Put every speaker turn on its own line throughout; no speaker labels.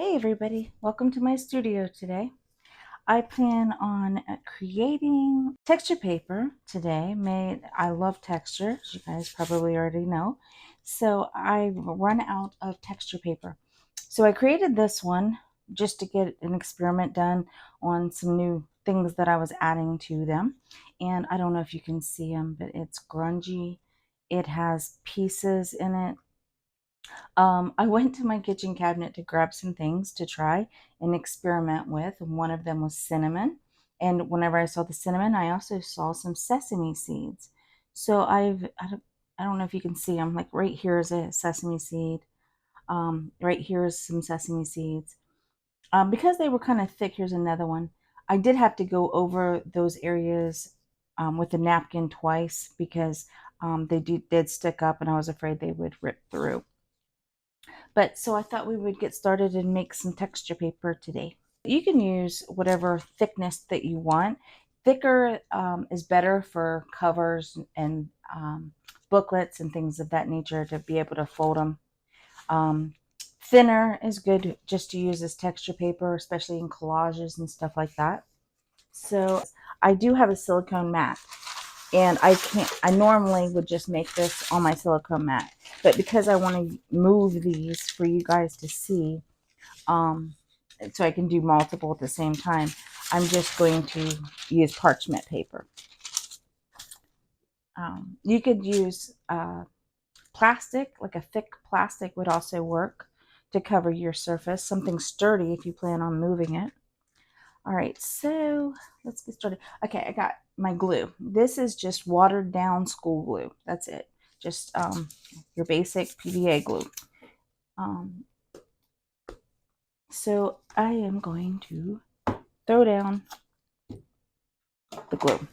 Hey everybody, welcome to my studio today. I plan on creating texture paper today. I love texture, as you guys probably already know. So I've run out of texture paper. So I created this one just to get an experiment done on some new things that I was adding to them. And I don't know if you can see them, but it's grungy. It has pieces in it. I went to my kitchen cabinet to grab some things to try and experiment with. One of them was cinnamon. And whenever I saw the cinnamon, I also saw some sesame seeds. So I don't know if you can see them. Like right here is a sesame seed. Right here is some sesame seeds. Because they were kind of thick, here's another one. I did have to go over those areas with a napkin twice because they did stick up and I was afraid they would rip through. But so I thought we would get started and make some texture paper today. You can use whatever thickness that you want. Thicker is better for covers and booklets and things of that nature to be able to fold them. Thinner is good just to use as texture paper, especially in collages and stuff like that. So I do have a silicone mat. And I normally would just make this on my silicone mat, but because I want to move these for you guys to see, um, so I can do multiple at the same time, I'm just going to use parchment paper. You could use plastic, like a thick plastic would also work to cover your surface, something sturdy if you plan on moving it. All right, so let's get started. Okay, I got my glue. This is just watered down school glue. That's it. Just your basic PVA glue. Um, so I am going to throw down the glue.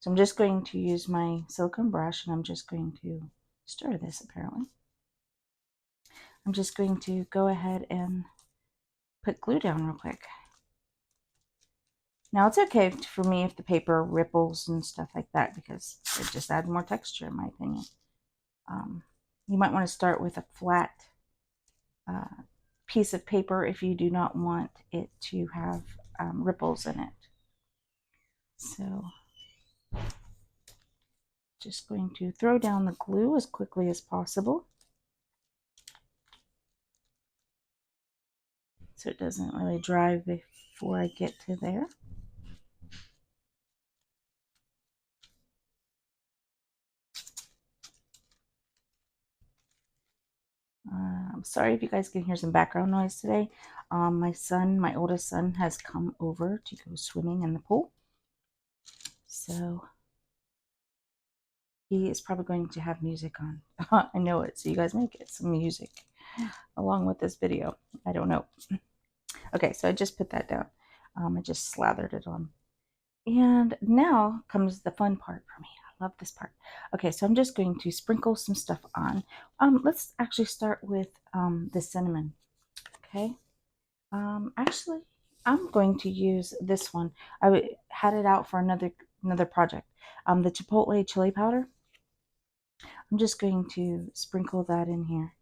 So I'm just going to use my silicone brush and I'm just going to stir this apparently. I'm just going to go ahead and put glue down real quick. Now it's okay for me if the paper ripples and stuff like that because it just adds more texture in my opinion. You might want to start with a flat piece of paper if you do not want it to have ripples in it. So just going to throw down the glue as quickly as possible so it doesn't really dry before I get to there. I'm sorry if you guys can hear some background noise today. My oldest son, has come over to go swimming in the pool. So he is probably going to have music on. I know it, so you guys may get some music along with this video. I don't know. Okay, so I just put that down. I just slathered it on. And now comes the fun part for me. I love this part. Okay, so I'm just going to sprinkle some stuff on. Let's actually start with the cinnamon. Okay. Actually, I'm going to use this one. Had it out for another project. The chipotle chili powder. I'm just going to sprinkle that in here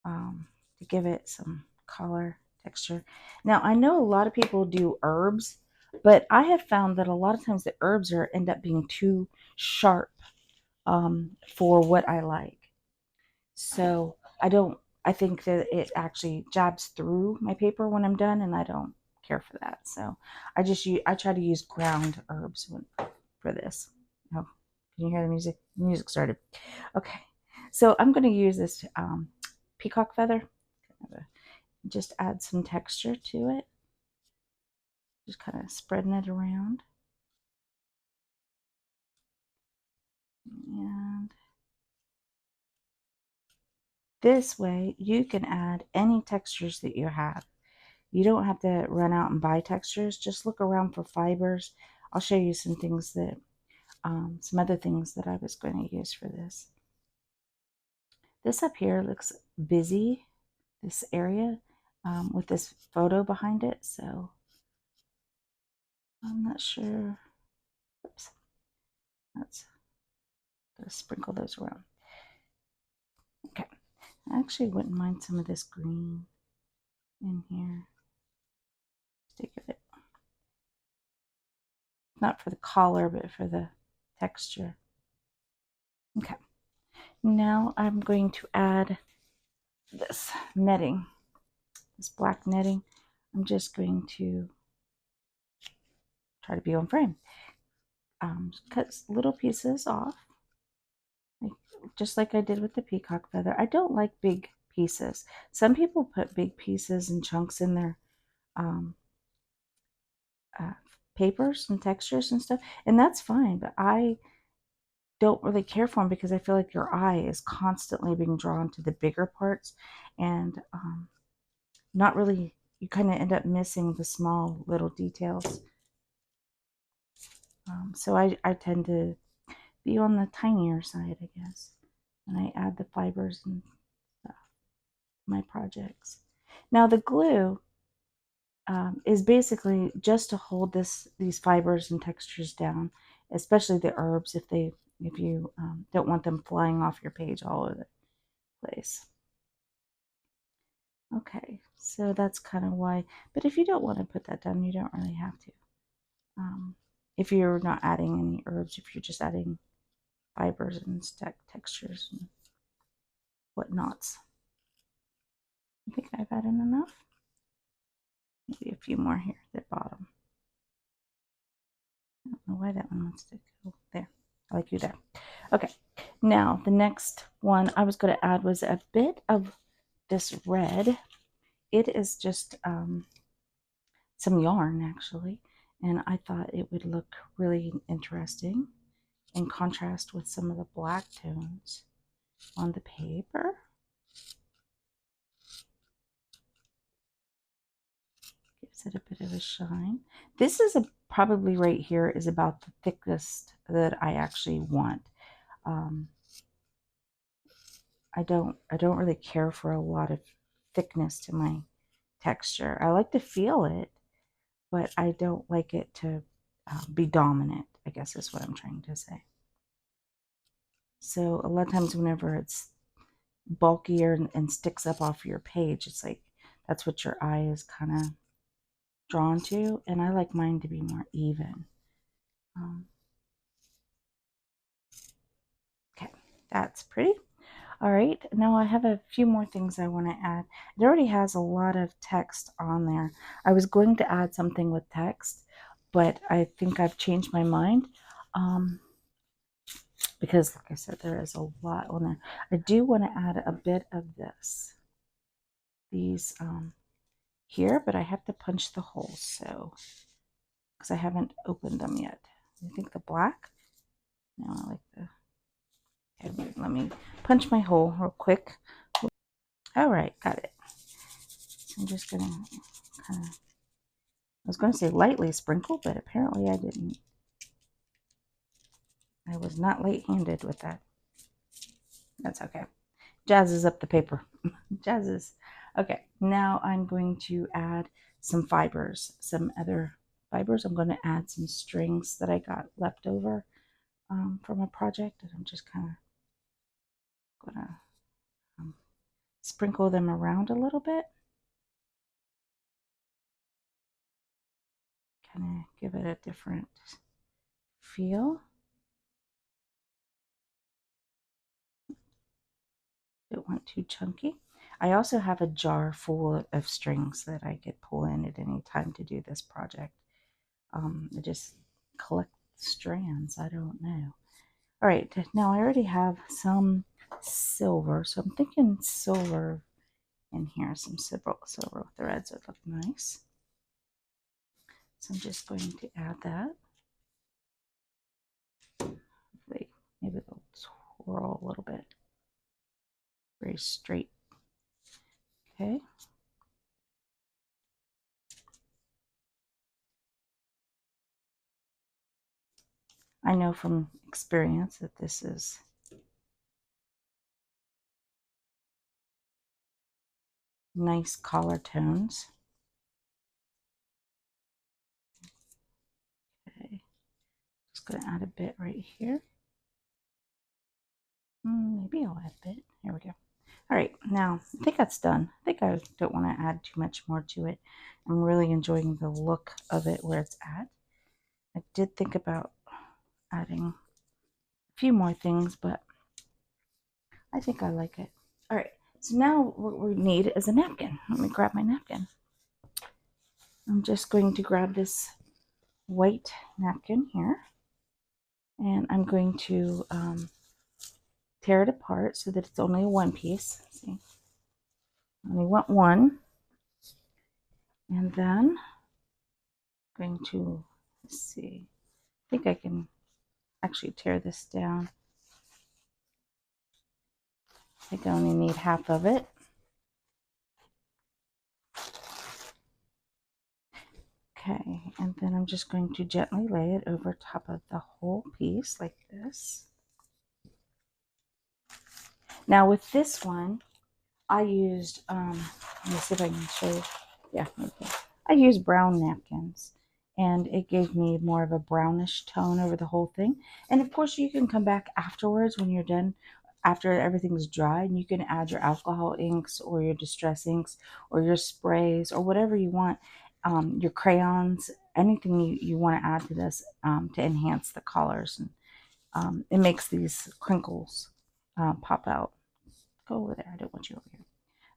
to give it some color, texture. Now, I know a lot of people do herbs, but I have found that a lot of times the herbs end up being too sharp for what I like. So I think that it actually jabs through my paper when I'm done, and I don't care for that. So I try to use ground herbs for this. Oh, can you hear the music? The music started. Okay, so I'm going to use this peacock feather. Just add some texture to it. Just kind of spreading it around. And this way you can add any textures that you have. You don't have to run out and buy textures. Just look around for fibers. I'll show you some things that, some other things that I was going to use for this. This up here looks busy, this area, with this photo behind it. So I'm not sure. Oops. Let's sprinkle those around. Okay. I actually wouldn't mind some of this green in here. Stick of it. Not for the collar, but for the texture. Okay. Now I'm going to add this netting, this black netting. I'm just going to try to be on frame. Cut little pieces off, like, just like I did with the peacock feather. I don't like big pieces. Some people put big pieces and chunks in their um, uh, papers and textures and stuff, and that's fine, but I don't really care for them because I feel like your eye is constantly being drawn to the bigger parts, and not really, you kind of end up missing the small little details. So I tend to be on the tinier side, I guess, when I add the fibers and stuff to my projects. Now the glue is basically just to hold these fibers and textures down, especially the herbs if you don't want them flying off your page all over the place. Okay, so that's kind of why. But if you don't want to put that down, you don't really have to. If you're not adding any herbs, if you're just adding fibers and textures and whatnots. I think I've added enough. Maybe a few more here at the bottom. I don't know why that one wants to go there. I like you there. Okay, now the next one I was going to add was a bit of this red. It is just some yarn, actually, and I thought it would look really interesting in contrast with some of the black tones on the paper. Gives it a bit of a shine. This is probably right here is about the thickest that I actually want. I don't really care for a lot of thickness to my texture. I like to feel it, but I don't like it to be dominant, I guess is what I'm trying to say. So a lot of times whenever it's bulkier and sticks up off your page, it's like that's what your eye is kind of drawn to, and I like mine to be more even. Okay, that's pretty. All right, now I have a few more things I want to add. It already has a lot of text on there. I was going to add something with text, but I think I've changed my mind because, like I said, there is a lot on there. I do want to add a bit of these here, but I have to punch the holes, so because I haven't opened them yet. I think the black. No, I like the. Okay, let me punch my hole real quick. All right, got it. So I'm just gonna kind of. I was going to say lightly sprinkle, but apparently I didn't. I was not light-handed with that. That's okay. Jazzes up the paper. Jazzes. Okay, now I'm going to add some fibers, some other fibers. I'm going to add some strings that I got left over from a project, and I'm just kind of going to sprinkle them around a little bit. Kind of give it a different feel. Don't want too chunky. I also have a jar full of strings that I could pull in at any time to do this project. I just collect strands. I don't know. All right, now I already have some silver, so I'm thinking silver in here. Some silver threads would look nice. So I'm just going to add that. Maybe they'll twirl a little bit. Very straight. Okay. I know from experience that this is nice collar tones. Okay, just going to add a bit right here. Maybe I'll add a bit. Here we go. All right, now I think that's done. I think I don't want to add too much more to it. I'm really enjoying the look of it where it's at. I did think about adding a few more things, but I think I like it. All right, so now what we need is a napkin. Let me grab my napkin. I'm just going to grab this white napkin here, and I'm going to tear it apart so that it's only a one piece. See, I only want one, and then I'm going to, let's see, I think I can actually tear this down. I think I only need half of it. Okay, and then I'm just going to gently lay it over top of the whole piece like this. Now with this one, I used, let me see if I can show you. Yeah, okay. I used brown napkins, and it gave me more of a brownish tone over the whole thing. And of course, you can come back afterwards when you're done, after everything's dry, and you can add your alcohol inks or your distress inks or your sprays or whatever you want, your crayons, anything you want to add to this to enhance the colors. And it makes these crinkles pop out. Go over there. I don't want you over here.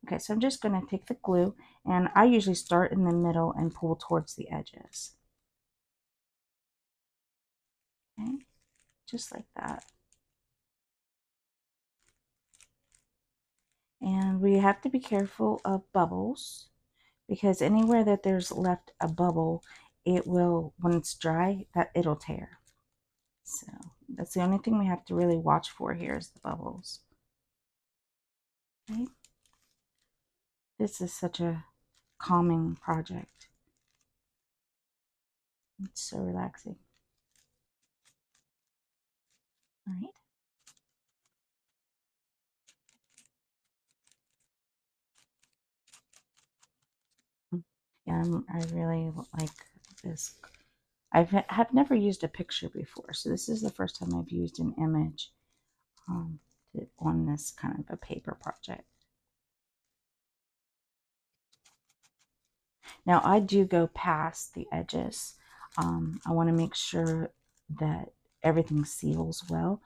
Okay, so I'm just going to take the glue, and I usually start in the middle and pull towards the edges. Okay, just like that. And we have to be careful of bubbles, because anywhere that there's left a bubble, it will, when it's dry, that it'll tear. So that's the only thing we have to really watch for here is the bubbles. Okay. This is such a calming project. It's so relaxing. All right. Yeah, I really like this. Have never used a picture before, so this is the first time I've used an image um, on this kind of a paper project. Now I do go past the edges. I want to make sure that everything seals well.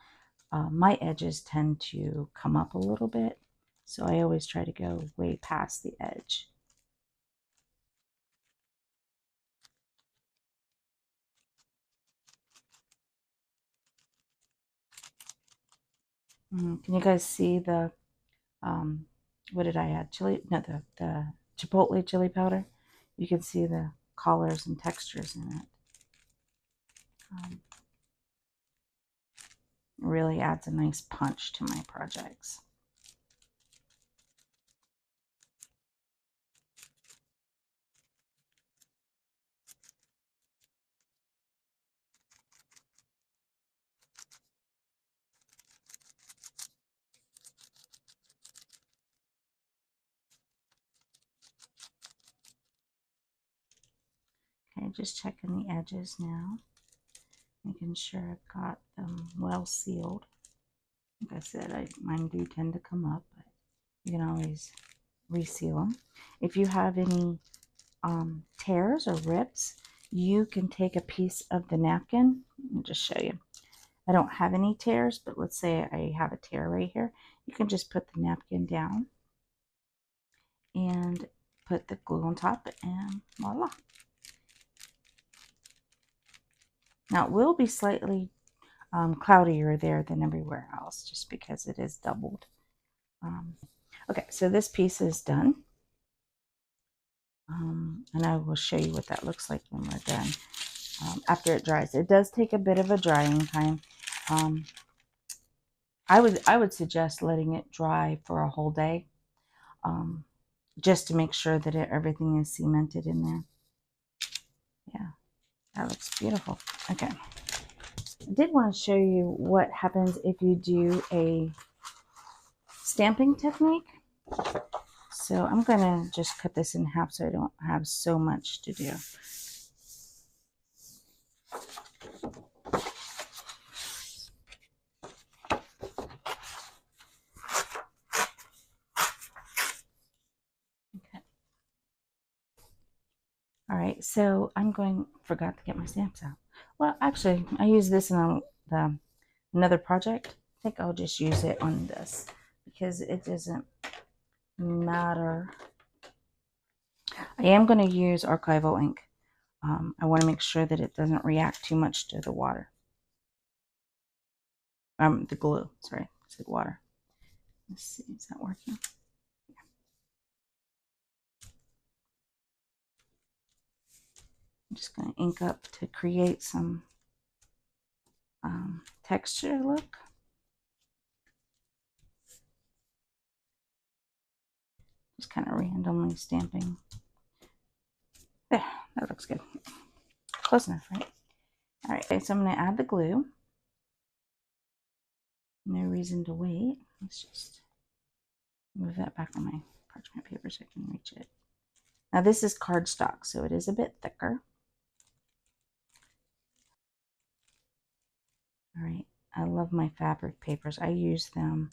My edges tend to come up a little bit, so I always try to go way past the edge. Can you guys see the, what did I add? Chili, no, the chipotle chili powder. You can see the colors and textures in it. Really adds a nice punch to my projects. Okay, just checking the edges now, making sure I've got them well sealed. Like I said, mine do tend to come up, but you can always reseal them. If you have any tears or rips, you can take a piece of the napkin. I'll just show you. I don't have any tears, but let's say I have a tear right here. You can just put the napkin down and put the glue on top, and voila. Now it will be slightly cloudier there than everywhere else, just because it is doubled. Okay, so this piece is done. And I will show you what that looks like when we're done. After it dries, it does take a bit of a drying time. I would suggest letting it dry for a whole day, just to make sure that everything is cemented in there. Yeah, that looks beautiful. Okay, I did want to show you what happens if you do a stamping technique. So I'm gonna just cut this in half so I don't have so much to do. right, so forgot to get my stamps out. Well, actually, I use this in another project. I think I'll just use it on this because it doesn't matter. I am going to use archival ink. I want to make sure that it doesn't react too much to the water. The glue, sorry, I said water. Let's see, is that working? I'm just going to ink up to create some texture look. Just kind of randomly stamping. There, that looks good. Close enough, right? All right, okay, so I'm going to add the glue. No reason to wait. Let's just move that back on my parchment paper so I can reach it. Now this is cardstock, so it is a bit thicker. All right, I love my fabric papers. I use them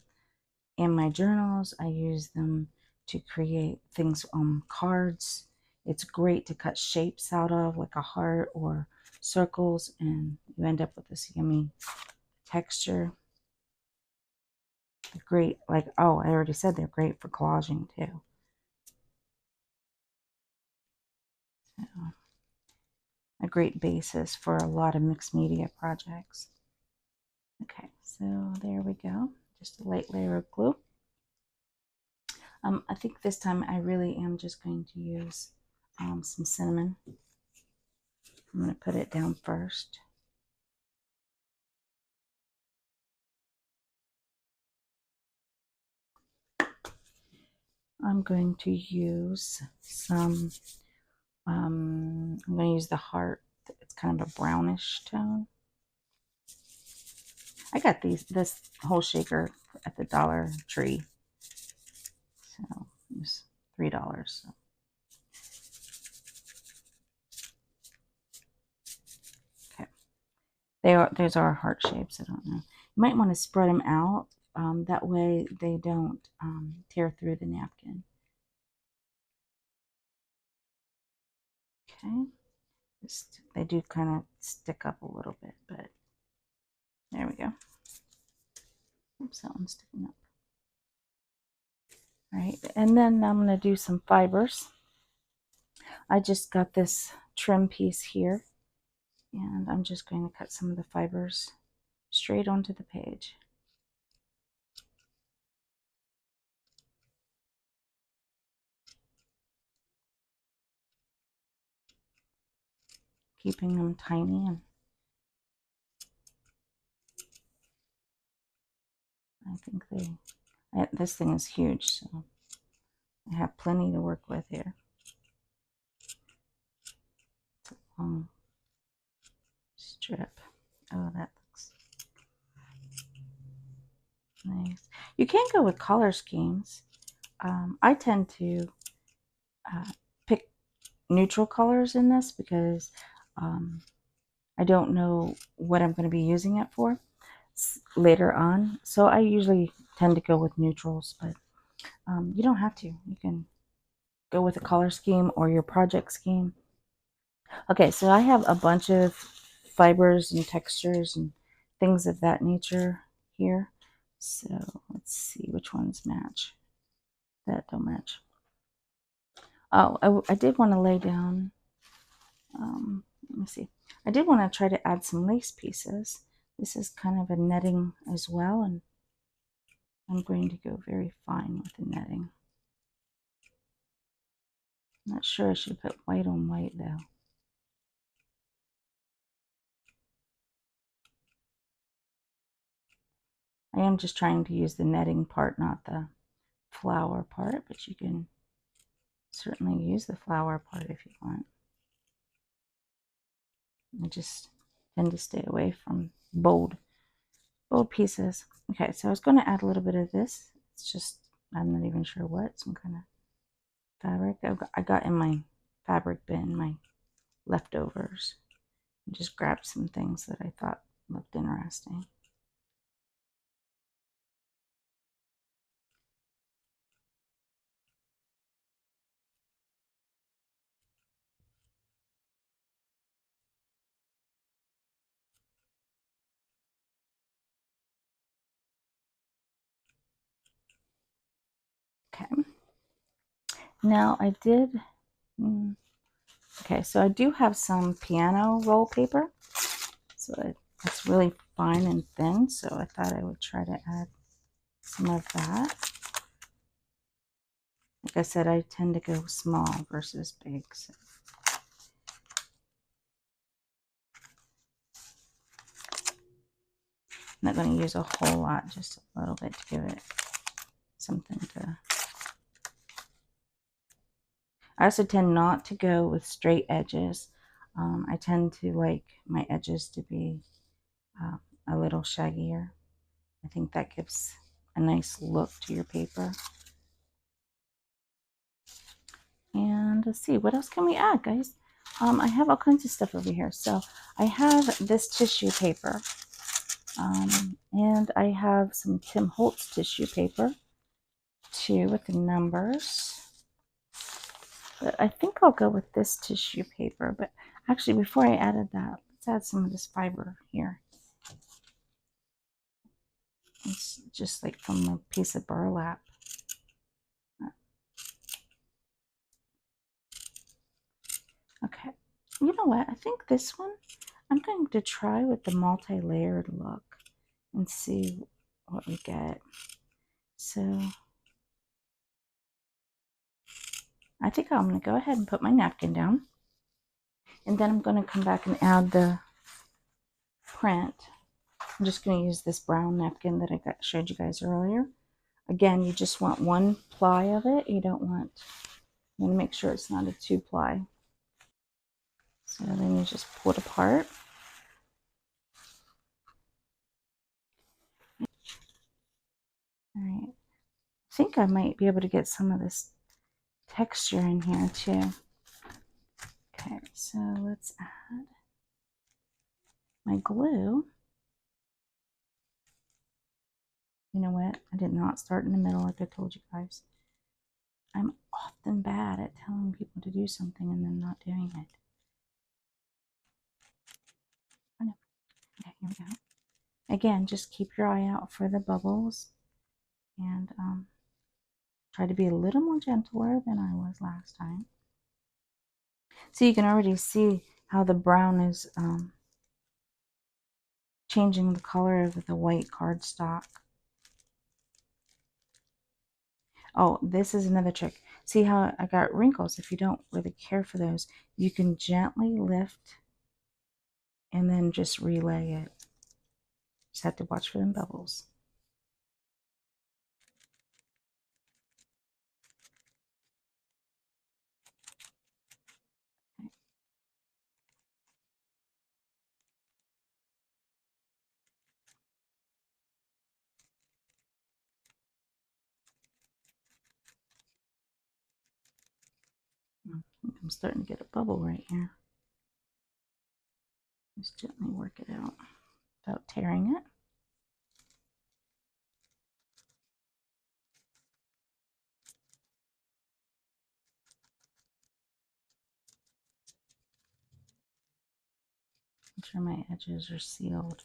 in my journals. I use them to create things on cards. It's great to cut shapes out of, like a heart or circles, and you end up with this yummy texture. They're great, like, oh, I already said they're great for collaging too. So, a great basis for a lot of mixed media projects. Okay, so there we go. Just a light layer of glue. I think this time I really am just going to use some cinnamon. I'm going to put it down first. I'm going to use some, I'm going to use the heart. It's kind of a brownish tone. I got this whole shaker at the Dollar Tree. So it's $3. So. Okay. Those are heart shapes. I don't know. You might want to spread them out. That way they don't tear through the napkin. Okay. They do kind of stick up a little bit, but there we go. Oops, that one's sticking up. All right, and then I'm going to do some fibers. I just got this trim piece here, and I'm just going to cut some of the fibers straight onto the page. Keeping them tiny, and I think this thing is huge, so I have plenty to work with here. It's a long strip. Oh, that looks nice. You can go with color schemes. I tend to pick neutral colors in this because I don't know what I'm going to be using it for later on. So I usually tend to go with neutrals, but you don't have to. You can go with a color scheme or your project scheme. Okay, so I have a bunch of fibers and textures and things of that nature here. So let's see which ones match. That don't match. Oh, I did want to lay down, let me see. I did want to try to add some lace pieces. This is kind of a netting as well, and I'm going to go very fine with the netting. I'm not sure I should put white on white though. I am just trying to use the netting part, not the flower part, but you can certainly use the flower part if you want. I just tend to stay away from bold pieces. Okay, so I was going to add a little bit of this. It's just, I'm not even sure what, some kind of fabric. I got in my fabric bin, my leftovers. And just grabbed some things that I thought looked interesting. Okay. Now I did, okay, so I do have some piano roll paper. So it's really fine and thin, so I thought I would try to add some of that. Like I said, I tend to go small versus big. So. I'm not going to use a whole lot, just a little bit to give it something to... I also tend not to go with straight edges. I tend to like my edges to be a little shaggier. I think that gives a nice look to your paper. And let's see, what else can we add, guys? I have all kinds of stuff over here. So I have this tissue paper. And I have some Tim Holtz tissue paper, too, with the numbers. But I think I'll go with this tissue paper. But actually, before I added that, let's add some of this fiber here. It's just like from a piece of burlap. Okay, you know what? I think this one, I'm going to try with the multi-layered look and see what we get. So I think I'm going to go ahead and put my napkin down. And then I'm going to come back and add the print. I'm just going to use this brown napkin that I showed you guys earlier. Again, you just want one ply of it. You don't want, you want to make sure it's not a 2-ply. So then you just pull it apart. All right. I think I might be able to get some of this texture in here too. Okay, so let's add my glue. You know what? I did not start in the middle like I told you guys. I'm often bad at telling people to do something and then not doing it. Oh no. Okay, here we go. Again, just keep your eye out for the bubbles and try to be a little more gentler than I was last time. So you can already see how the brown is changing the color of the white cardstock. Oh, this is another trick. See how I got wrinkles? If you don't really care for those, you can gently lift and then just relay it. Just have to watch for them bubbles. I'm starting to get a bubble right here. Just gently work it out without tearing it. Make sure my edges are sealed.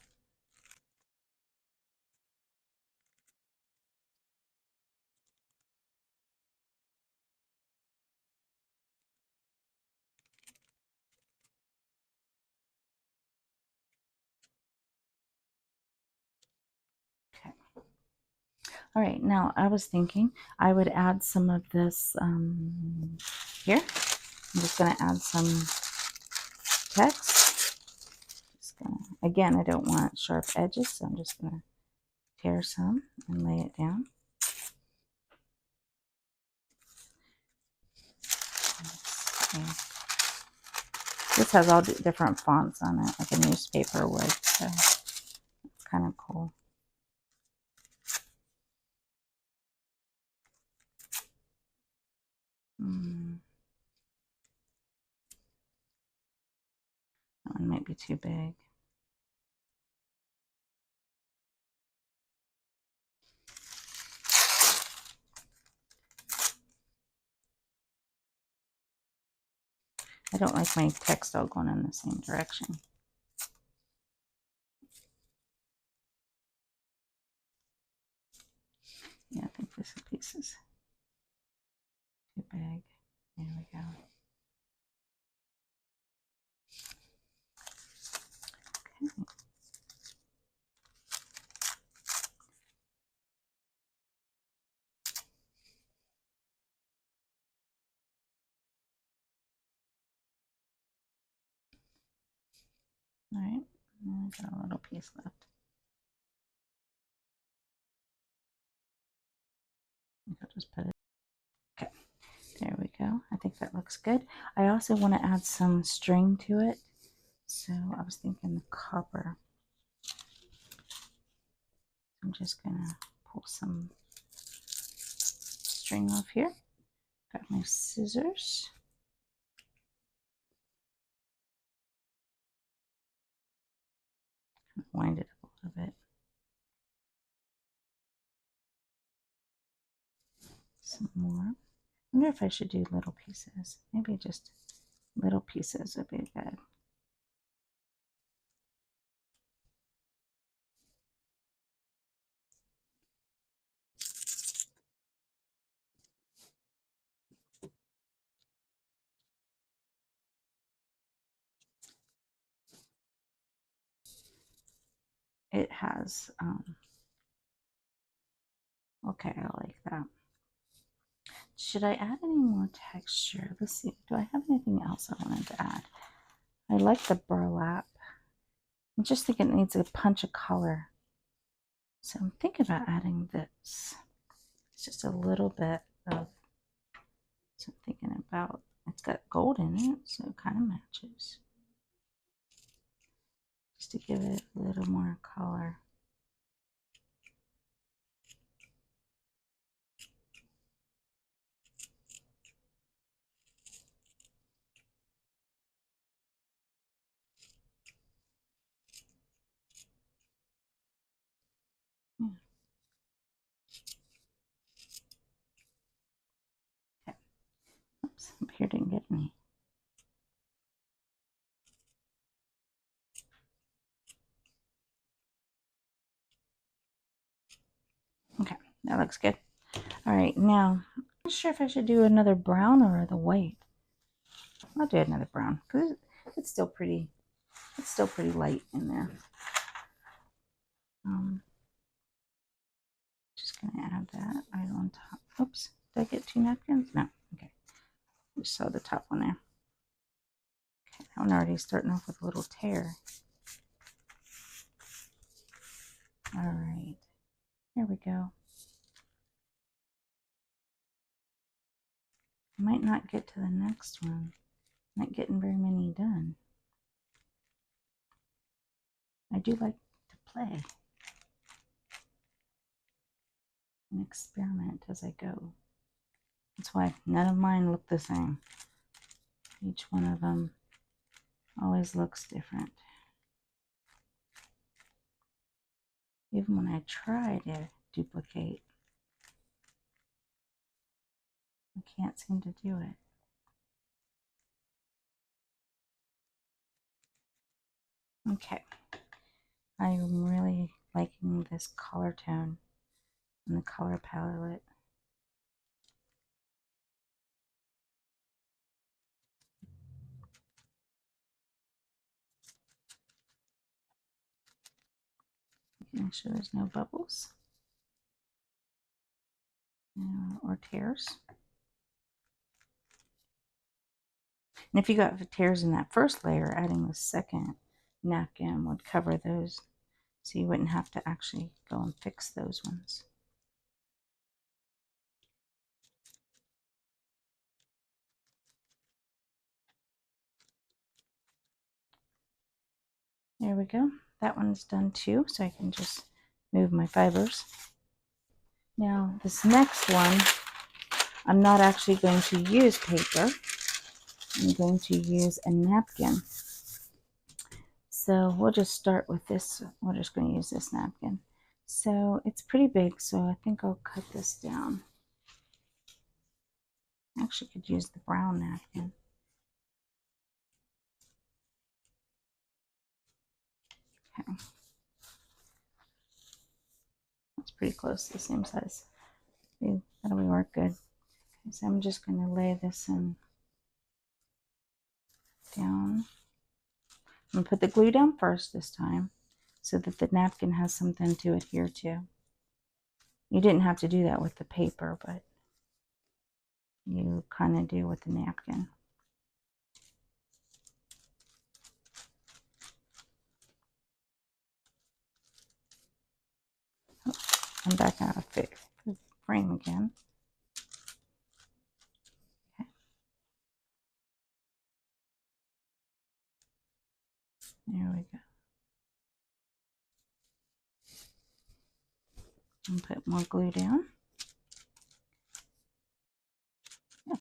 Okay. All right, now I was thinking I would add some of this here. I'm just going to add some text. Again, I don't want sharp edges, so I'm just going to tear some and lay it down. This has all different fonts on it, like a newspaper would, so it's kind of cool. That one might be too big. I don't like my text all going in the same direction. Yeah, I think this is pieces. Too big. There we go. Okay. All right. I got a little piece left. I'll just put it. Okay. There we go. I think that looks good. I also want to add some string to it. So I was thinking the copper. I'm just going to pull some string off here. Got my scissors. Wind it up a little bit. Some more. I wonder if I should do little pieces. Maybe just little pieces would be good. It has, okay, I like that. Should I add any more texture? Let's see. Do I have anything else I wanted to add? I like the burlap. I'm just thinking it needs a punch of color. So I'm thinking about adding this. It's just a little bit of, so I'm thinking about, it's got gold in it, so it kind of matches. Just to give it a little more color. Yeah. Okay. Oops, up here didn't get any. Okay, that looks good. All right, now, I'm not sure if I should do another brown or the white. I'll do another brown because it's still pretty light in there. Just gonna add that right on top. Oops, did I get 2 napkins? No, okay. Just saw the top one there. Okay, that one already starting off with a little tear. All right, here we go. I might not get to the next one. I'm not getting very many done. I do like to play and experiment as I go. That's why none of mine look the same. Each one of them always looks different. Even when I try to duplicate, I can't seem to do it. Okay, I am really liking this color tone and the color palette. Make sure there's no bubbles or tears. And if you got tears in that first layer, adding the second napkin would cover those, so you wouldn't have to actually go and fix those ones. There we go. That one's done too, so I can just move my fibers. Now this next one, I'm not actually going to use paper. I'm going to use a napkin. So we'll just start with this. We're just going to use this napkin. So it's pretty big, so I think I'll cut this down. I actually could use the brown napkin. Okay. That's pretty close to the same size. That'll work good. So I'm just going to lay this in down. I'm going to put the glue down first this time so that the napkin has something to adhere to. You didn't have to do that with the paper, but you kind of do with the napkin. I'm back out of frame again. Okay. There we go. And put more glue down. Yeah.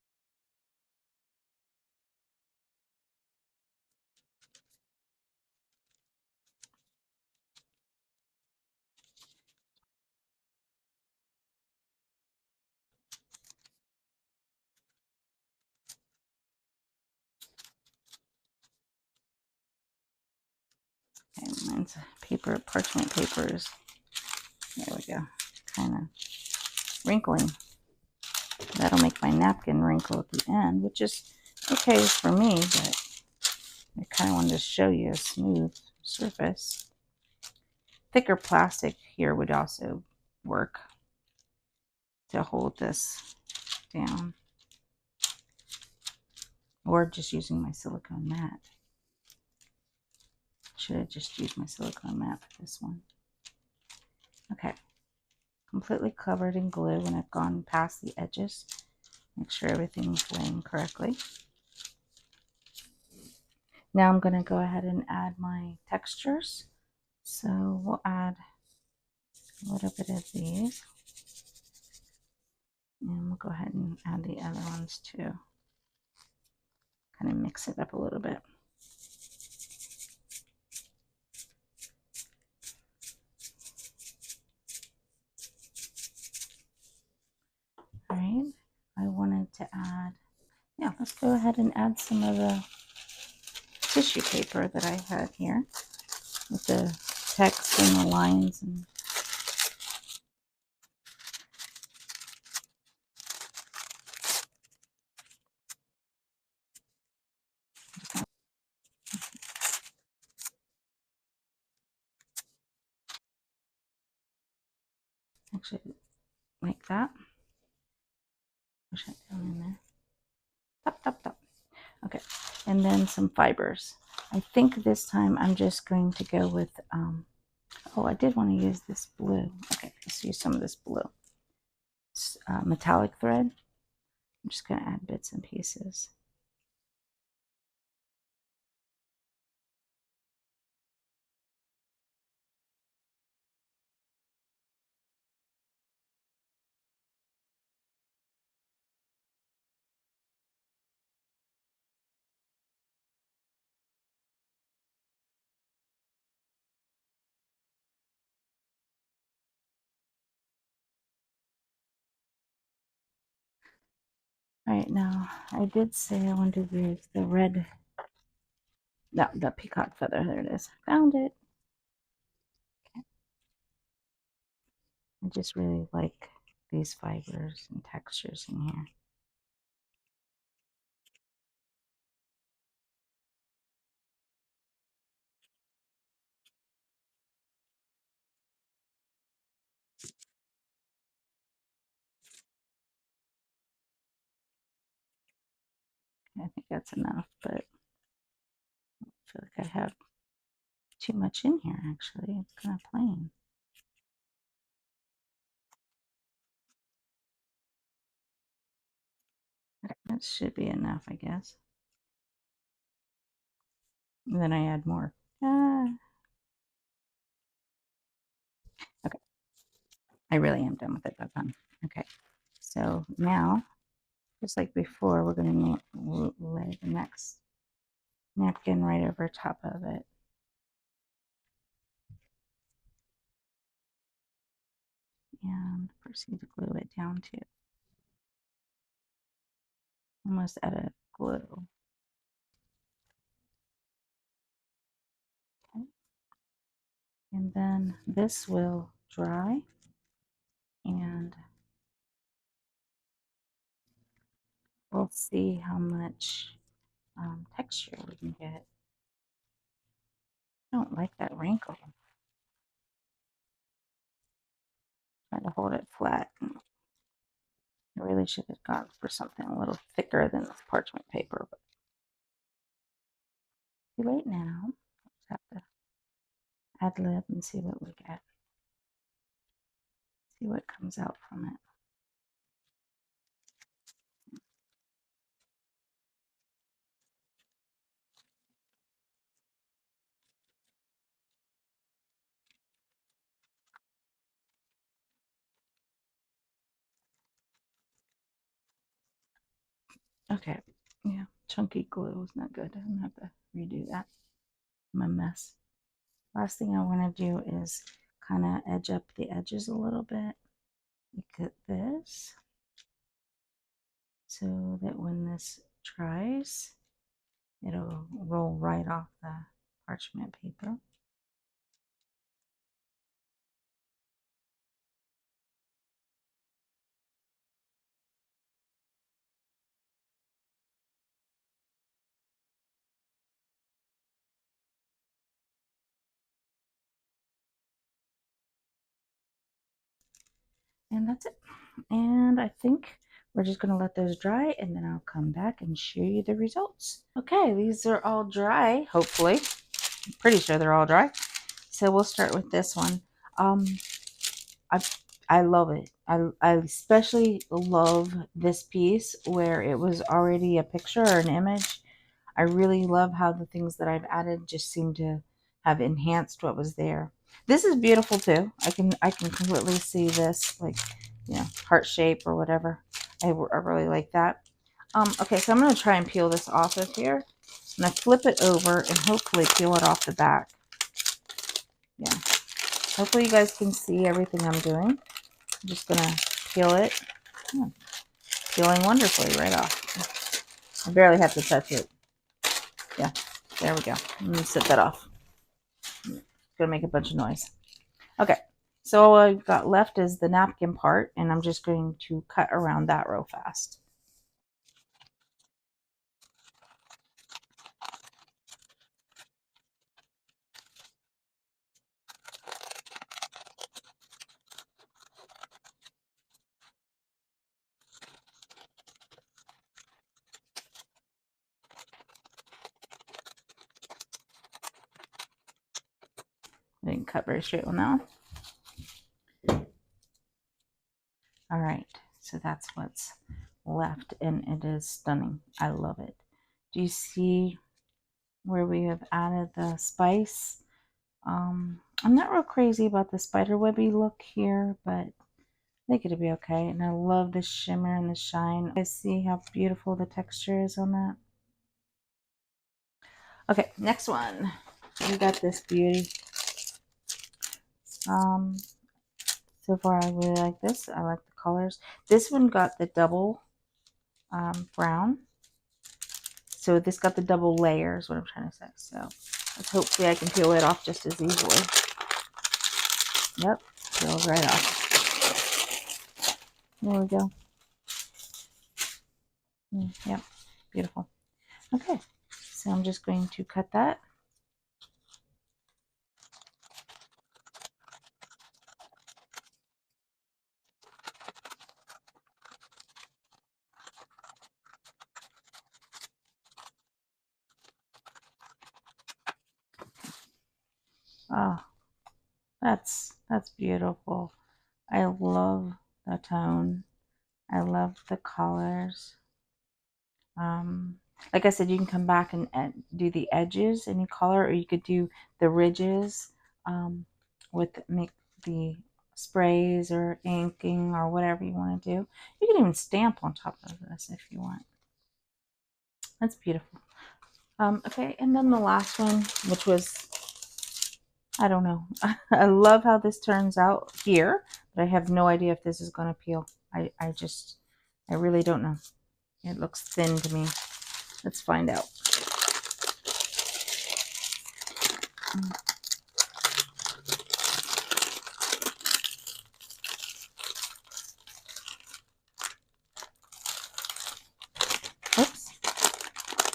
Okay, mine's paper, parchment papers. There we go. Kind of wrinkling. That'll make my napkin wrinkle at the end, which is okay for me, but I kind of wanted to show you a smooth surface. Thicker plastic here would also work to hold this down, or just using my silicone mat. Should have just used my silicone mat for this one. Okay, completely covered in glue when I've gone past the edges. Make sure everything's laying correctly. Now I'm going to go ahead and add my textures. So we'll add a little bit of these. And we'll go ahead and add the other ones too. Kind of mix it up a little bit. All right, I wanted to add, yeah, let's go ahead and add some of the tissue paper that I had here with the text and the lines. And actually, like that. Push that down in there. Tap, tap, tap. Okay, and then some fibers. I think this time I'm just going to go with, oh, I did want to use this blue. Okay, let's use some of this blue. It's, metallic thread. I'm just going to add bits and pieces. All right, now I did say I wanted to use the red, no, the peacock feather. There it is. Found it. Okay. I just really like these fibers and textures in here. I think that's enough, but I feel like I have too much in here actually. It's kind of plain. Okay, that should be enough, I guess. And then I add more. Okay, I really am done with it. That's done. Okay, so now, just like before, we're going to lay the next napkin right over top of it. And proceed to glue it down to almost out of glue. Okay. And then this will dry, and We'll see how much texture we can get. I don't like that wrinkle. Try to hold it flat. I really should have gone for something a little thicker than this parchment paper, but too late now. Just have to ad lib and see what we get. See what comes out from it. Okay, yeah, chunky glue is not good. I'm gonna have to redo that. I'm a mess. Last thing I want to do is kind of edge up the edges a little bit. Look at this, so that when this dries, it'll roll right off the parchment paper. And that's it. And I think we're just going to let those dry, and then I'll come back and show you the results. Okay, these are all dry, hopefully. I'm pretty sure they're all dry. So we'll start with this one. I I love it. I especially love this piece where it was already a picture or an image. I really love how the things that I've added just seem to have enhanced what was there. This is beautiful too. I can completely see this, like, you know, heart shape or whatever. I really like that. Okay, so I'm going to try and peel this off of here. I'm going to flip it over and hopefully peel it off the back. Yeah. Hopefully you guys can see everything I'm doing. I'm just going to peel it. Peeling wonderfully right off. I barely have to touch it. Yeah, there we go. I'm going to set that off. It's going to make a bunch of noise. Okay, so all I've got left is the napkin part, and I'm just going to cut around that real fast. I didn't cut very straight on that one. All right, so that's what's left, and it is stunning. I love it. Do you see where we have added the spice? I'm not real crazy about the spiderwebby look here, but I think it'll be okay. And I love the shimmer and the shine. You guys see how beautiful the texture is on that? Okay, next one. We got this beauty. So far I really like this. I like the colors. This one got the double brown. So this got the double layer is what I'm trying to say. So hopefully I can peel it off just as easily. Yep, peels right off. There we go. Yep, beautiful. Okay, so I'm just going to cut that. Oh, that's beautiful. I love the tone. I love the colors. Like I said, you can come back and do the edges any color, or you could do the ridges with make the sprays or inking or whatever you want to do. You can even stamp on top of this if you want. That's beautiful. Okay, and then the last one, which was, I don't know. I love how this turns out here, but I have no idea if this is going to peel. I really don't know. It looks thin to me. Let's find out.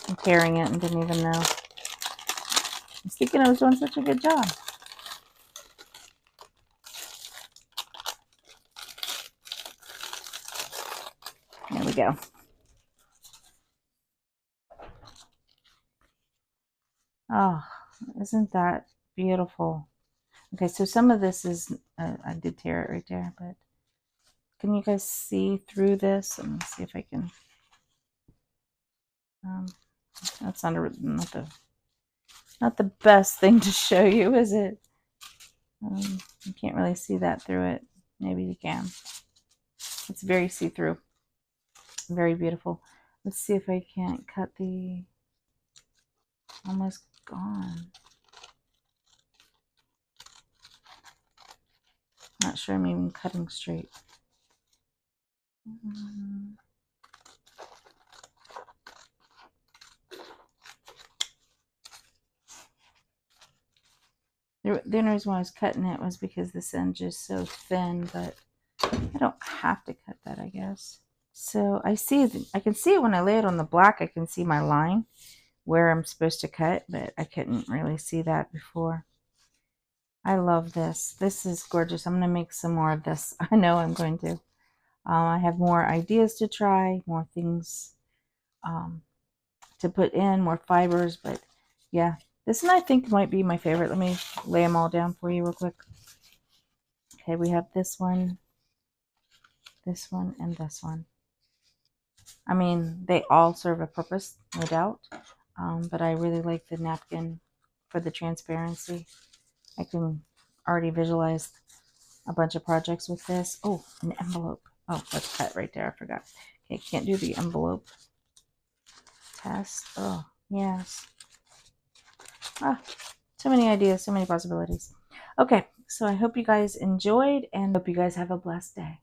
I'm carrying it and didn't even know. I was thinking I was doing such a good job. There we go. Oh, isn't that beautiful? Okay, so some of this is, I did tear it right there, but can you guys see through this? Let me see if I can. That's not the best thing to show you, is it? You can't really see that through it. Maybe you can. It's very see-through. Very beautiful. Let's see if I can't cut the... Almost gone. Not sure I'm even cutting straight. The only reason why I was cutting it was because this end is so thin, but I don't have to cut that, I guess. So I can see it when I lay it on the black. I can see my line where I'm supposed to cut, but I couldn't really see that before. I love this. This is gorgeous. I'm going to make some more of this. I know I'm going to. I have more ideas to try, more things to put in, more fibers, but yeah, this one I think might be my favorite. Let me lay them all down for you real quick. Okay, we have this one, and this one. I mean, they all serve a purpose, no doubt, but I really like the napkin for the transparency. I can already visualize a bunch of projects with this. Oh, an envelope. Oh, that's cut right there. I forgot. Okay, can't do the envelope test. Oh, yes. Ah, so many ideas, so many possibilities. Okay, so I hope you guys enjoyed and hope you guys have a blessed day.